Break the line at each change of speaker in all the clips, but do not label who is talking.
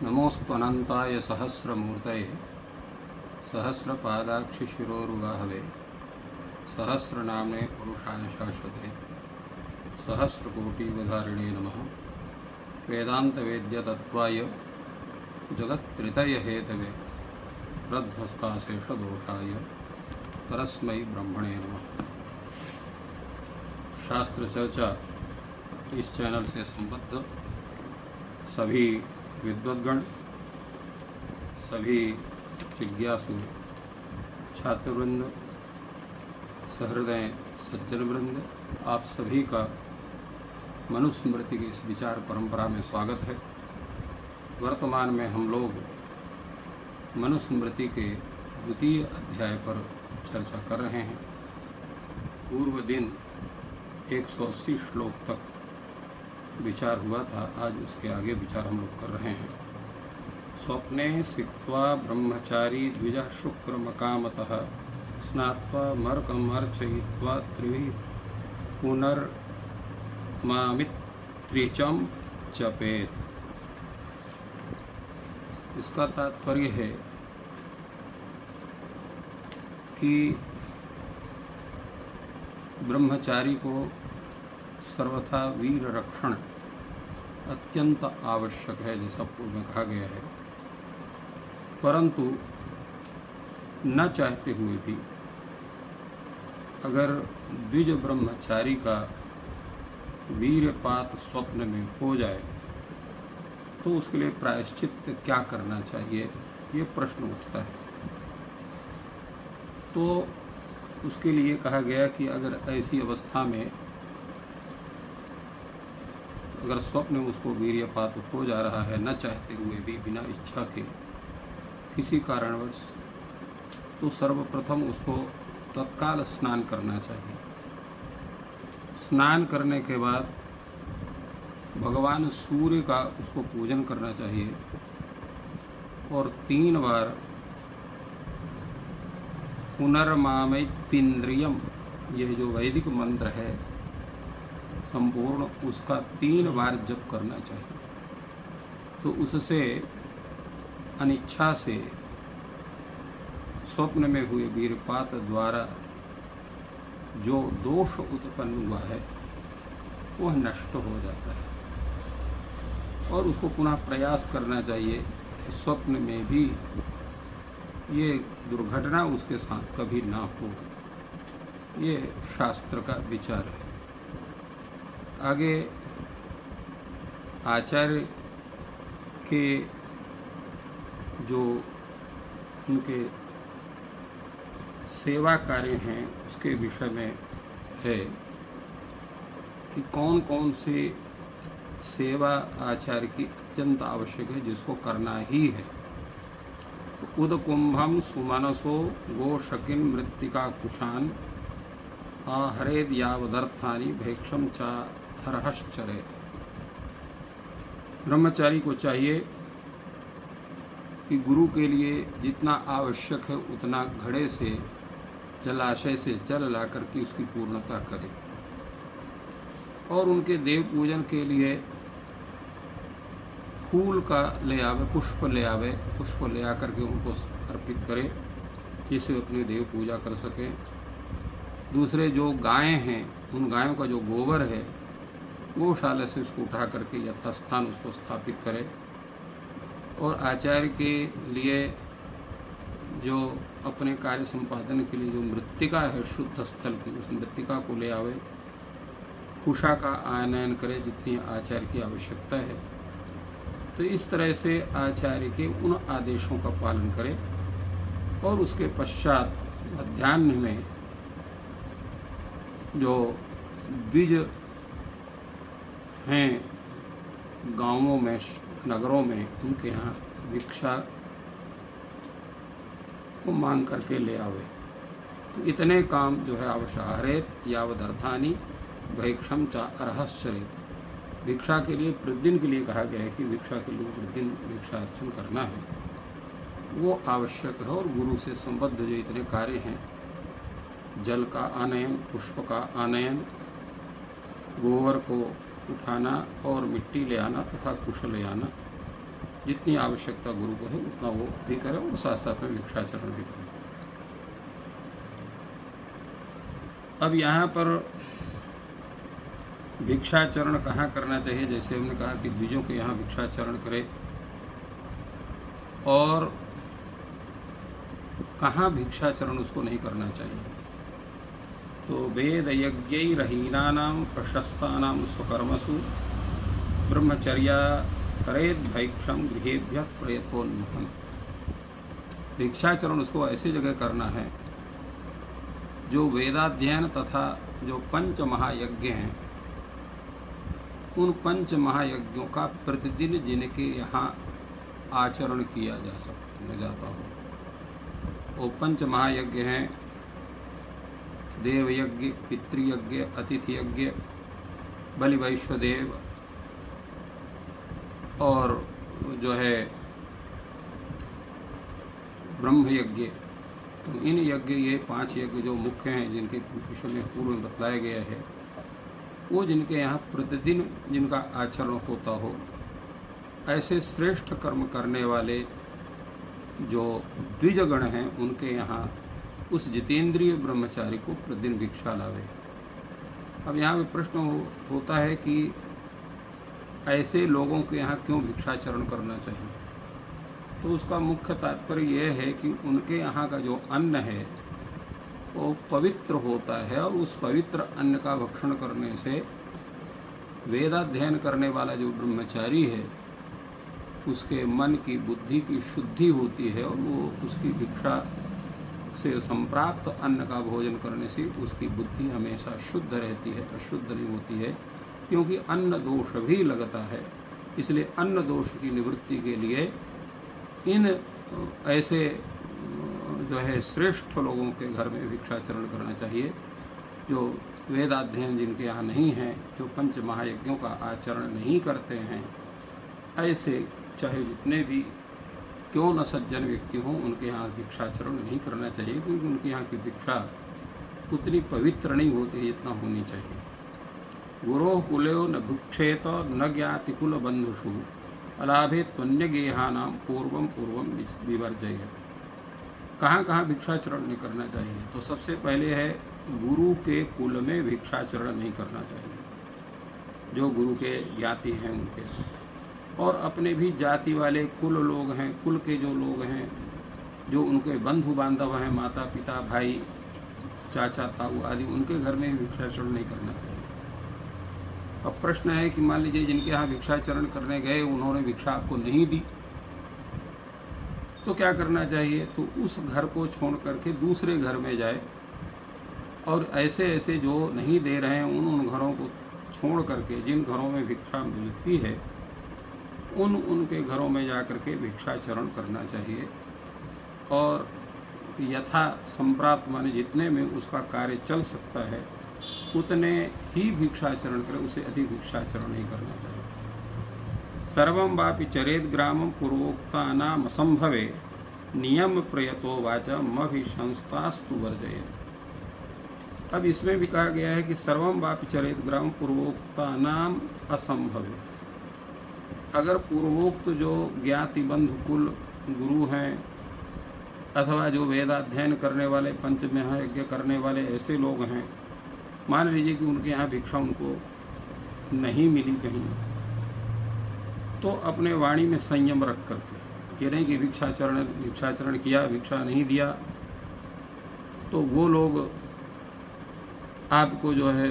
नमोऽस्त्वनन्ताय सहस्रमूर्तये सहस्रपादाक्षिशिरोरुबाहवे सहस्रनाम्ने पुरुषाय शाश्वते सहस्रकोटिवधारिणे नमः। वेदान्तवेद्यतत्त्वाय जगत्त्रितयहेतवे रध्वस्ताशेषदोषाय तरस्मै ब्रह्मणे नमः। शास्त्र चर्चा इस चैनल से संबद्ध सभी विद्वद्गण, सभी जिज्ञासु छात्रवृंद, सहृदय सज्जनवृंद, आप सभी का मनुस्मृति की इस विचार परंपरा में स्वागत है। वर्तमान में हम लोग मनुस्मृति के द्वितीय अध्याय पर चर्चा कर रहे हैं। पूर्व दिन 180 श्लोक तक विचार हुआ था, आज उसके आगे विचार हम लोग कर रहे हैं। स्वप्ने सिक्त्वा ब्रह्मचारी द्विजः शुक्रमकामतः स्नात्वा मर्कमर्चयित्वा त्रिभिः पुनर्मामित्रिचं जपेत्। इसका तात्पर्य है कि ब्रह्मचारी को सर्वथा वीर रक्षण अत्यंत आवश्यक है, जैसा पूर्व में कहा गया है। परंतु न चाहते हुए भी अगर द्विज ब्रह्मचारी का वीरपात स्वप्न में हो जाए तो उसके लिए प्रायश्चित्त क्या करना चाहिए, ये प्रश्न उठता है। तो उसके लिए कहा गया कि अगर ऐसी अवस्था में अगर स्वप्न में उसको वीर्यपात हो जा रहा है, न चाहते हुए भी, बिना इच्छा के, किसी कारणवश, तो सर्वप्रथम उसको तत्काल स्नान करना चाहिए। स्नान करने के बाद भगवान सूर्य का उसको पूजन करना चाहिए और 3 बार पुनर्मामैत्पिंद्रियम, यह जो वैदिक मंत्र है संपूर्ण, उसका 3 बार जप करना चाहिए। तो उससे अनिच्छा से स्वप्न में हुए वीरपात द्वारा जो दोष उत्पन्न हुआ है वह नष्ट हो जाता है और उसको पुनः प्रयास करना चाहिए कि स्वप्न में भी ये दुर्घटना उसके साथ कभी ना हो। ये शास्त्र का विचार है। आगे आचार्य के जो उनके सेवा कार्य हैं उसके विषय में है कि कौन कौन से सेवा आचार्य की अत्यंत आवश्यक है, जिसको करना ही है। उदकुंभम सुमनसो गोशकिन मृत्तिका कुशान आहरेद यावदर्थानि भैक्षम चाहरश्चरे। ब्रह्मचारी को चाहिए कि गुरु के लिए जितना आवश्यक है उतना घड़े से, जलाशय से जल ला करके उसकी पूर्णता करे और उनके देव पूजन के लिए फूल का ले आवे, पुष्प ले आवे, पुष्प ले आकर के उनको अर्पित करे, जिससे अपनी देव पूजा कर सकें। दूसरे जो गायें हैं, उन गायों का जो गोबर है गौशाला से उसको उठा करके यथास्थान उसको स्थापित करे। और आचार्य के लिए जो अपने कार्य संपादन के लिए जो मृत्तिका है शुद्ध स्थल की, उस मृत्तिका को ले आवे, कुशा का आनयन करे जितनी आचार्य की आवश्यकता है। तो इस तरह से आचार्य के उन आदेशों का पालन करे और उसके पश्चात मध्याह्न में जो द्विज हैं गांवों में, नगरों में, उनके यहाँ भिक्षा को मांग करके ले आवे। तो इतने काम जो है आवश्यक। हरेत यावदर्थानि भैक्षम चा अर्हश्चरेत। भिक्षा के लिए प्रतिदिन के लिए कहा गया है कि भिक्षा के लिए प्रतिदिन भिक्षा अर्चन करना है, वो आवश्यक है। और गुरु से संबद्ध जो इतने कार्य हैं, जल का आनयन, पुष्प का आनयन, गोबर को उठाना और मिट्टी ले आना तथा कुश ले आना, जितनी आवश्यकता गुरु को है उतना वो भी करे और साथ साथ में भिक्षाचरण भी करे। अब यहाँ पर भिक्षाचरण कहाँ करना चाहिए, जैसे हमने कहा कि द्विजों के यहाँ भिक्षाचरण करे, और कहाँ भिक्षाचरण उसको नहीं करना चाहिए। तो वेद यज्ञैरहीनानां प्रशस्तानां स्वकर्मसु ब्रह्मचर्या करेद भैक्षम गृहेभ्यः प्रयतोन्मुखम्। भिक्षाचरण उसको ऐसी जगह करना है जो वेदाध्ययन तथा जो पंच महायज्ञ हैं, उन पंच महायज्ञों का प्रतिदिन जिनके यहाँ आचरण किया जाता हो। वो पंच महायज्ञ हैं देवयज्ञ, पितृयज्ञ, अतिथि यज्ञ, बलि वैश्वदेव, और जो है ब्रह्म यज्ञ। तो इन यज्ञ, ये 5 यज्ञ जो मुख्य हैं, जिनके विषय में पूर्व में बतलाया गया है, वो जिनके यहाँ प्रतिदिन जिनका आचरण होता हो, ऐसे श्रेष्ठ कर्म करने वाले जो द्विजगण हैं, उनके यहाँ उस जितेंद्रिय ब्रह्मचारी को प्रतिदिन भिक्षा लावे। अब यहाँ पे प्रश्न होता है कि ऐसे लोगों के यहाँ क्यों भिक्षाचरण करना चाहिए। तो उसका मुख्य तात्पर्य यह है कि उनके यहाँ का जो अन्न है वो पवित्र होता है, और उस पवित्र अन्न का भक्षण करने से वेदाध्ययन करने वाला जो ब्रह्मचारी है उसके मन की, बुद्धि की शुद्धि होती है, और वो उसकी भिक्षा से संप्राप्त अन्न का भोजन करने से उसकी बुद्धि हमेशा शुद्ध रहती है, अशुद्ध नहीं होती है, क्योंकि अन्न दोष भी लगता है। इसलिए अन्न दोष की निवृत्ति के लिए इन ऐसे जो है श्रेष्ठ लोगों के घर में भिक्षाचरण करना चाहिए, जो वेदाध्ययन जिनके यहाँ नहीं है, जो पंच महायज्ञों का आचरण नहीं करते हैं, ऐसे चाहे जितने भी क्यों न सज्जन व्यक्ति हों, उनके यहाँ भिक्षाचरण नहीं करना चाहिए, क्योंकि उनके यहाँ की भिक्षा उतनी पवित्र नहीं होती जितना होनी चाहिए। गुरोः कुलो न भिक्षेत न ज्ञाति कुल बंधुषु अलाभे त्वन्य गेहानां पूर्वम विवर्जय। कहाँ कहाँ भिक्षाचरण नहीं करना चाहिए। तो सबसे पहले है गुरु के कुल में भिक्षाचरण नहीं करना चाहिए, जो गुरु के ज्ञाति हैं उनके यहाँ, और अपने भी जाति वाले कुल लोग हैं, कुल के जो लोग हैं, जो उनके बंधु बांधव हैं, माता पिता भाई चाचा ताऊ आदि, उनके घर में भिक्षाचरण नहीं करना चाहिए। अब प्रश्न है कि मान लीजिए जिनके यहाँ भिक्षाचरण करने गए, उन्होंने भिक्षा आपको नहीं दी, तो क्या करना चाहिए। तो उस घर को छोड़ करके दूसरे घर में जाए, और ऐसे ऐसे जो नहीं दे रहे हैं उन घरों को छोड़ करके जिन घरों में भिक्षा मिलती है उनके घरों में जा कर के भिक्षाचरण करना चाहिए, और यथा संप्राप्त माने जितने में उसका कार्य चल सकता है उतने ही भिक्षाचरण करें, उसे अधिक भिक्षाचरण नहीं करना चाहिए। सर्वं वापि चरेद ग्रामं पूर्वोक्तानाम असंभवे नियम प्रयतो वाचा मभिशंस्तास्तु वर्जयेत्। अब इसमें भी कहा गया है कि सर्वं वापि चरेद ग्रामं पूर्वोक्तानाम असंभवे। अगर पूर्वोक्त जो ज्ञाति बंधु कुल गुरु हैं, अथवा जो वेदाध्ययन करने वाले पंच महायज्ञ करने वाले ऐसे लोग हैं, मान लीजिए कि उनके यहाँ भिक्षा उनको नहीं मिली कहीं, तो अपने वाणी में संयम रख करके, ये नहीं कि भिक्षाचरण किया, भिक्षा नहीं दिया, तो वो लोग आपको जो है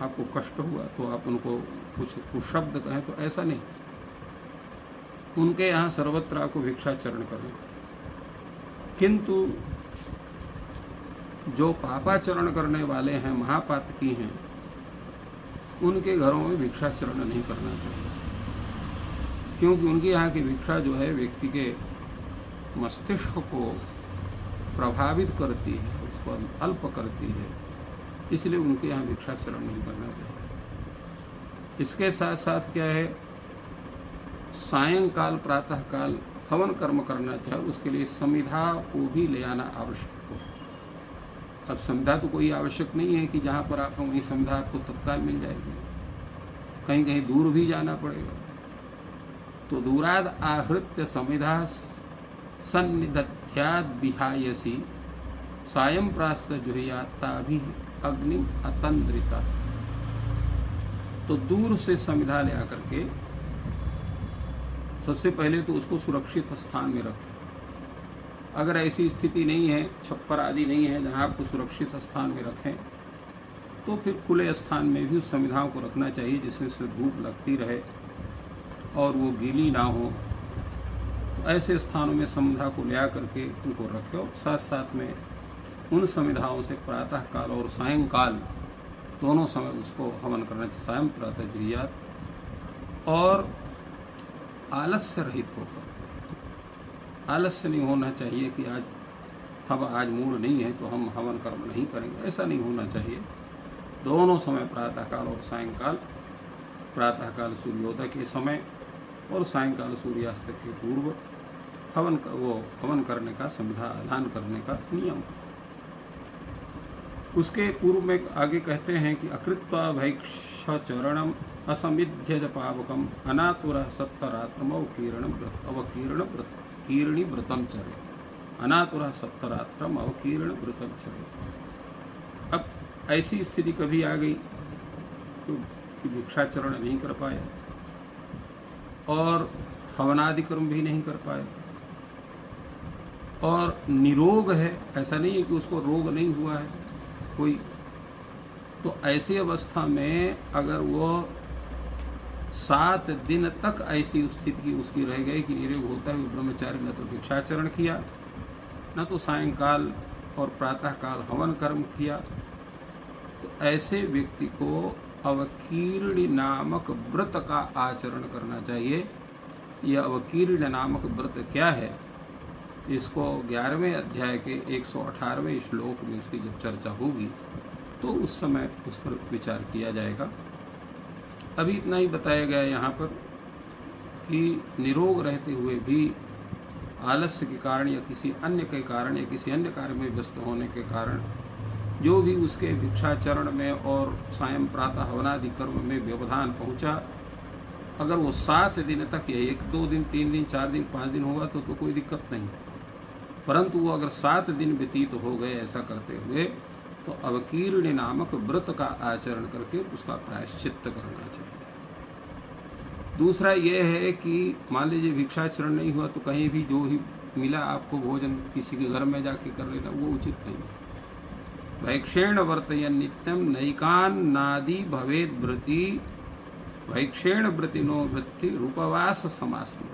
आपको कष्ट हुआ तो आप उनको कुछ शब्द कहें, तो ऐसा नहीं। उनके यहाँ सर्वत्र आपको भिक्षाचरण करना, किंतु जो पापाचरण करने वाले हैं, महापातकी हैं, उनके घरों में भिक्षाचरण नहीं करना चाहिए, क्योंकि उनके यहाँ की भिक्षा जो है व्यक्ति के मस्तिष्क को प्रभावित करती है, उसको अल्प करती है, इसलिए उनके यहाँ भिक्षाचरण नहीं करना चाहिए। इसके साथ साथ क्या है, सायंकाल प्रातःकाल हवन कर्म करना चाहिए, उसके लिए समिधा को भी ले आना आवश्यक हो। अब समिधा तो कोई आवश्यक नहीं है कि जहाँ पर आप वहीं समिधा आपको तत्काल मिल जाएगी, कहीं कहीं दूर भी जाना पड़ेगा, तो दूराद आहृत्य समिधा सन्निदध्याद विहायसी सायं प्रास्त जुहियात्ताभि अग्निम अतंद्रिता। तो दूर से समिधा ले आकर के सबसे पहले तो उसको सुरक्षित स्थान में रखें। अगर ऐसी स्थिति नहीं है, छप्पर आदि नहीं है जहाँ आपको सुरक्षित स्थान में रखें, तो फिर खुले स्थान में भी उस समिधाओं को रखना चाहिए जिसमें से धूप लगती रहे और वो गीली ना हो। तो ऐसे स्थानों में समिधा को ले आकर के उनको रखें। साथ साथ में उन समिधाओं से प्रातः काल और सायंकाल दोनों समय उसको हवन करना चाहिए। सायं प्रातः जुहियात, और आलस्य रहित होकर, आलस्य नहीं होना चाहिए कि आज मूड नहीं है तो हम हवन कर्म नहीं करेंगे, ऐसा नहीं होना चाहिए। दोनों समय प्रातःकाल और सायंकाल, प्रातःकाल सूर्योदय के समय और सायंकाल सूर्यास्त के पूर्व हवन करने का, समिधा आधान करने का नियम। उसके पूर्व में आगे कहते हैं कि अकृत्वा भैक्षचरणम असमिध्य जपावकम अनातुरः सप्तरात्रम अवकीर्ण व्रतम चरे। अनातुरः सप्तरात्रम अवकीर्ण व्रतम चरे। अब ऐसी स्थिति कभी आ गई कि भिक्षाचरण नहीं कर पाए और हवनादि कर्म भी नहीं कर पाए और निरोग है, ऐसा नहीं है कि उसको रोग नहीं हुआ है कोई, तो ऐसी अवस्था में अगर वो 7 दिन तक ऐसी स्थिति उसकी रह गई कि निरोग होता है ब्रह्मचारी न तो भिक्षाचरण किया, न तो सायंकाल और प्रातःकाल हवन कर्म किया, तो ऐसे व्यक्ति को अवकीर्ण नामक व्रत का आचरण करना चाहिए। यह अवकीर्ण नामक व्रत क्या है, इसको 11वें अध्याय के 118वें श्लोक में उसकी जब चर्चा होगी तो उस समय उस पर विचार किया जाएगा। अभी इतना ही बताया गया यहाँ पर कि निरोग रहते हुए भी आलस्य के कारण या किसी अन्य के कारण या किसी अन्य कार्य में व्यस्त होने के कारण जो भी उसके भिक्षाचरण में और सायं प्रातः हवनादि कर्म में व्यवधान पहुँचा, अगर वो 7 दिन तक या 1, 2 दिन, 3 दिन, 4 दिन, 5 दिन होगा तो कोई दिक्कत नहीं, परंतु वो अगर 7 दिन व्यतीत हो गए ऐसा करते हुए तो अवकीर्ण नामक व्रत का आचरण करके उसका प्रायश्चित्त करना चाहिए। दूसरा ये है कि मान लीजिए भिक्षाचरण नहीं हुआ तो कहीं भी जो ही मिला आपको भोजन किसी के घर में जाके कर लेना, वो उचित नहीं है। भैक्षेण वर्तयन् नित्यं नैकान नादि भवेद व्रति भैक्षेण व्रतिनो वृत्ति रूपवास समासन।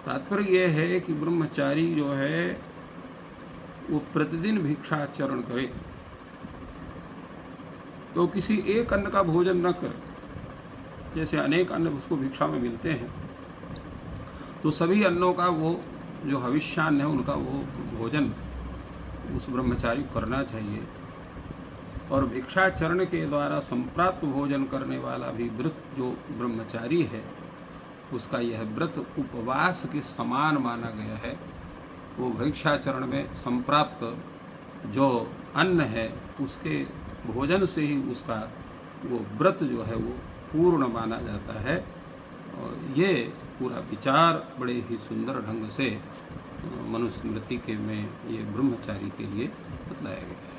तात्पर्य यह है कि ब्रह्मचारी जो है वो प्रतिदिन भिक्षाचरण करे, तो किसी एक अन्न का भोजन न करे। जैसे अनेक अन्न उसको भिक्षा में मिलते हैं, तो सभी अन्नों का वो जो हविष्यान्न है उनका वो भोजन उस ब्रह्मचारी करना चाहिए। और भिक्षाचरण के द्वारा संप्राप्त भोजन करने वाला भी व्रत जो ब्रह्मचारी है उसका यह व्रत उपवास के समान माना गया है। वो भिक्षाचरण में संप्राप्त जो अन्न है उसके भोजन से ही उसका वो व्रत जो है वो पूर्ण माना जाता है। और ये पूरा विचार बड़े ही सुंदर ढंग से मनुस्मृति के में ये ब्रह्मचारी के लिए बतलाया गया है।